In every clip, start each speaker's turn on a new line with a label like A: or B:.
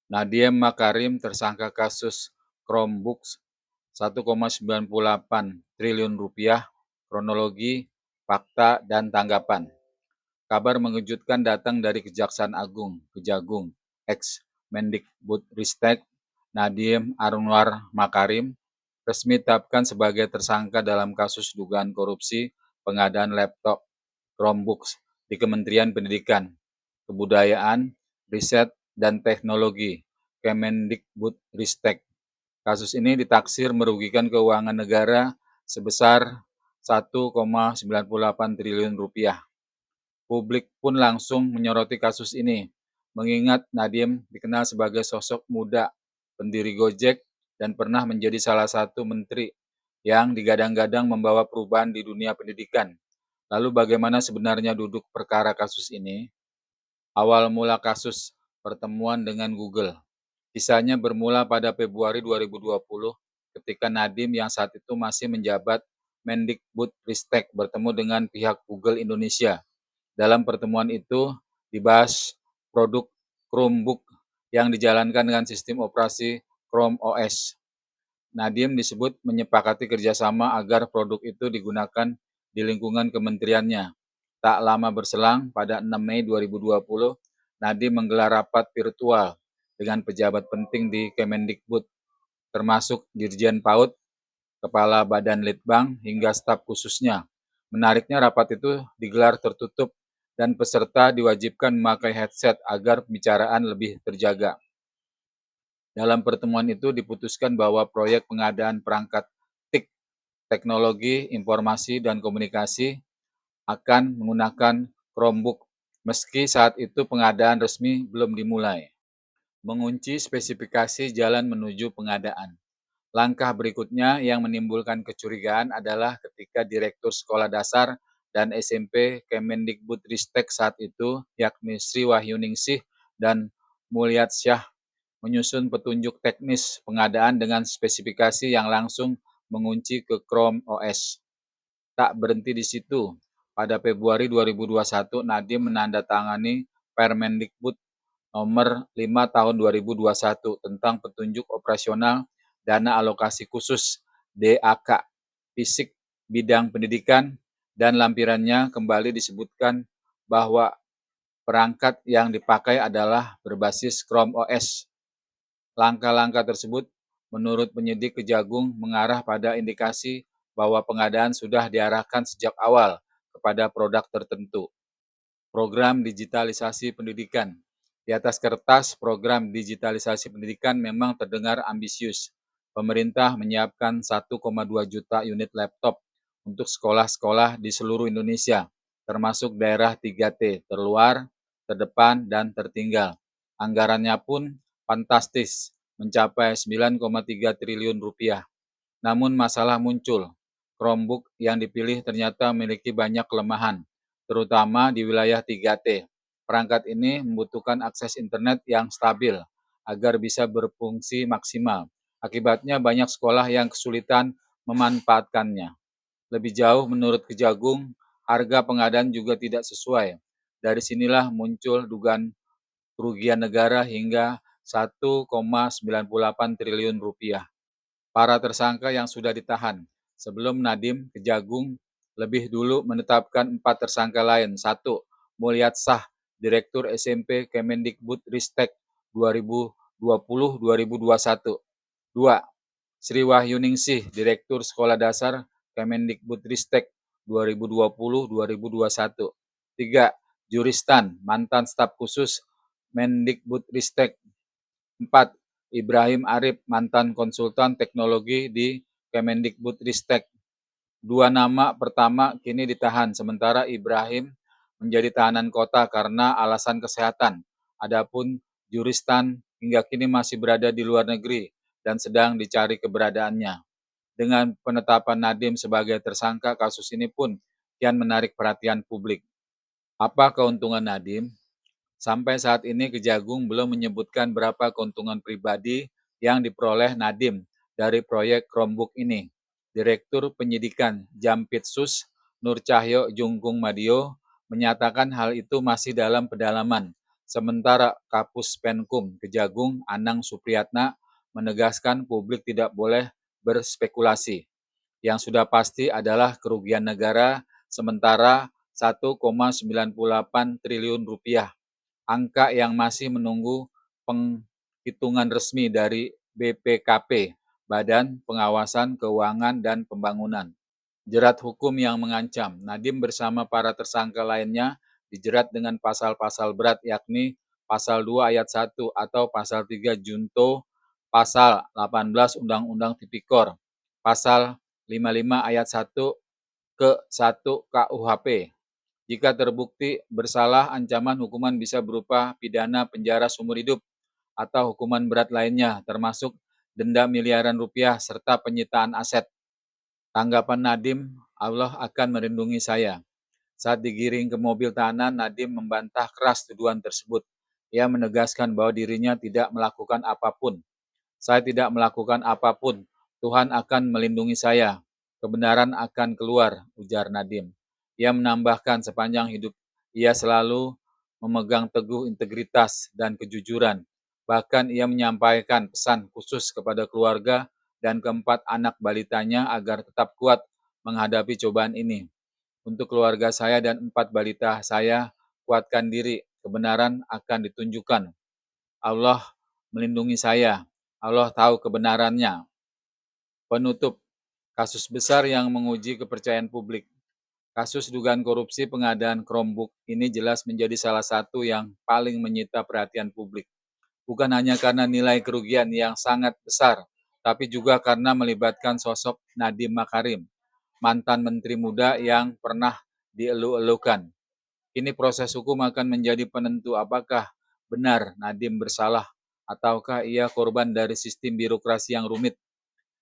A: Nadiem Makarim tersangka kasus Chromebooks 1,98 triliun rupiah, kronologi, fakta, dan tanggapan. Kabar mengejutkan datang dari Kejaksaan Agung, Kejagung, ex-Mendikbudristek, Nadiem Anwar Makarim, resmi ditetapkan sebagai tersangka dalam kasus dugaan korupsi pengadaan laptop Chromebooks di Kementerian Pendidikan, Kebudayaan, Riset, dan Teknologi, Kemendikbudristek. Kasus ini ditaksir merugikan keuangan negara sebesar 1,98 triliun rupiah. Publik pun langsung menyoroti kasus ini, mengingat Nadiem dikenal sebagai sosok muda, pendiri Gojek, dan pernah menjadi salah satu menteri yang digadang-gadang membawa perubahan di dunia pendidikan. Lalu bagaimana sebenarnya duduk perkara kasus ini? Awal mula kasus pertemuan dengan Google. Kisahnya bermula pada Februari 2020 ketika Nadiem yang saat itu masih menjabat Mendikbudristek bertemu dengan pihak Google Indonesia. Dalam pertemuan itu dibahas produk Chromebook yang dijalankan dengan sistem operasi Chrome OS. Nadiem disebut menyepakati kerjasama agar produk itu digunakan di lingkungan kementeriannya. Tak lama berselang, pada 6 Mei 2020, Nadiem menggelar rapat virtual dengan pejabat penting di Kemendikbud, termasuk Dirjen PAUD, Kepala Badan Litbang, hingga staf khususnya. Menariknya rapat itu digelar tertutup dan peserta diwajibkan memakai headset agar pembicaraan lebih terjaga. Dalam pertemuan itu diputuskan bahwa proyek pengadaan perangkat TIK, Teknologi Informasi dan Komunikasi, akan menggunakan Chromebook, meski saat itu pengadaan resmi belum dimulai. Mengunci spesifikasi jalan menuju pengadaan. Langkah berikutnya yang menimbulkan kecurigaan adalah ketika Direktur Sekolah Dasar dan SMP Kemendikbudristek saat itu, yakni Sri Wahyuningsih dan Mulyatsyah, menyusun petunjuk teknis pengadaan dengan spesifikasi yang langsung mengunci ke Chrome OS. Tak berhenti di situ. Pada Februari 2021, Nadiem menandatangani Permendikbud nomor 5 tahun 2021 tentang petunjuk operasional dana alokasi khusus DAK fisik bidang pendidikan, dan lampirannya kembali disebutkan bahwa perangkat yang dipakai adalah berbasis Chrome OS. Langkah-langkah tersebut menurut penyidik Kejagung mengarah pada indikasi bahwa pengadaan sudah diarahkan sejak awal kepada produk tertentu. Program digitalisasi pendidikan. Di atas kertas, program digitalisasi pendidikan memang terdengar ambisius. Pemerintah menyiapkan 1,2 juta unit laptop untuk sekolah-sekolah di seluruh Indonesia, termasuk daerah 3T, terluar, terdepan, dan tertinggal. Anggarannya pun fantastis, mencapai 9,3 triliun rupiah. Namun masalah muncul. Chromebook yang dipilih ternyata memiliki banyak kelemahan, terutama di wilayah 3T. Perangkat ini membutuhkan akses internet yang stabil agar bisa berfungsi maksimal. Akibatnya banyak sekolah yang kesulitan memanfaatkannya. Lebih jauh menurut Kejagung, harga pengadaan juga tidak sesuai. Dari sinilah muncul dugaan kerugian negara hingga 1,98 triliun rupiah. Para tersangka yang sudah ditahan. Sebelum Nadiem, Kejagung lebih dulu menetapkan 4 tersangka lain. 1. Mulyatsah, Direktur SMP Kemendikbudristek 2020-2021. 2. Sri Wahyuningsih, Direktur Sekolah Dasar Kemendikbudristek 2020-2021. 3. Juristan, mantan staf khusus Mendikbudristek. 4. Ibrahim Arif, mantan konsultan teknologi di Kemendikbudristek. 2 nama pertama kini ditahan, sementara Ibrahim menjadi tahanan kota karena alasan kesehatan. Adapun Juristan hingga kini masih berada di luar negeri dan sedang dicari keberadaannya. Dengan penetapan Nadiem sebagai tersangka, kasus ini pun kian menarik perhatian publik. Apa keuntungan Nadiem? Sampai saat ini Kejagung belum menyebutkan berapa keuntungan pribadi yang diperoleh Nadiem dari proyek Chromebook ini. Direktur Penyidikan Jampitsus Nur Cahyo Jungkung Madio menyatakan hal itu masih dalam pendalaman. Sementara Kapus Penkum Kejagung Anang Supriyatna menegaskan publik tidak boleh berspekulasi. Yang sudah pasti adalah kerugian negara sementara 1,98 triliun rupiah, angka yang masih menunggu penghitungan resmi dari BPKP, Badan Pengawasan Keuangan dan Pembangunan. Jerat hukum yang mengancam. Nadiem bersama para tersangka lainnya dijerat dengan pasal-pasal berat yakni pasal 2 ayat 1 atau pasal 3 Junto, pasal 18 Undang-Undang Tipikor, pasal 55 ayat 1 ke 1 KUHP. Jika terbukti bersalah, ancaman hukuman bisa berupa pidana penjara seumur hidup atau hukuman berat lainnya, termasuk denda miliaran rupiah serta penyitaan aset. Tanggapan Nadiem, Allah akan melindungi saya. Saat digiring ke mobil tahanan, Nadiem membantah keras tuduhan tersebut. Ia menegaskan bahwa dirinya tidak melakukan apapun. Saya tidak melakukan apapun. Tuhan akan melindungi saya. Kebenaran akan keluar, ujar Nadiem. Ia menambahkan sepanjang hidup ia selalu memegang teguh integritas dan kejujuran. Bahkan ia menyampaikan pesan khusus kepada keluarga dan keempat anak balitanya agar tetap kuat menghadapi cobaan ini. Untuk keluarga saya dan 4 balita saya, kuatkan diri, kebenaran akan ditunjukkan. Allah melindungi saya. Allah tahu kebenarannya. Penutup, kasus besar yang menguji kepercayaan publik. Kasus dugaan korupsi pengadaan Chromebook ini jelas menjadi salah satu yang paling menyita perhatian publik. Bukan hanya karena nilai kerugian yang sangat besar, tapi juga karena melibatkan sosok Nadiem Makarim, mantan menteri muda yang pernah dielu-elukan. Kini proses hukum akan menjadi penentu apakah benar Nadiem bersalah ataukah ia korban dari sistem birokrasi yang rumit.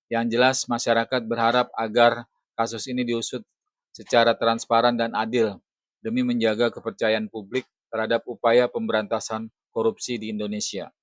A: Yang jelas masyarakat berharap agar kasus ini diusut secara transparan dan adil demi menjaga kepercayaan publik terhadap upaya pemberantasan korupsi di Indonesia.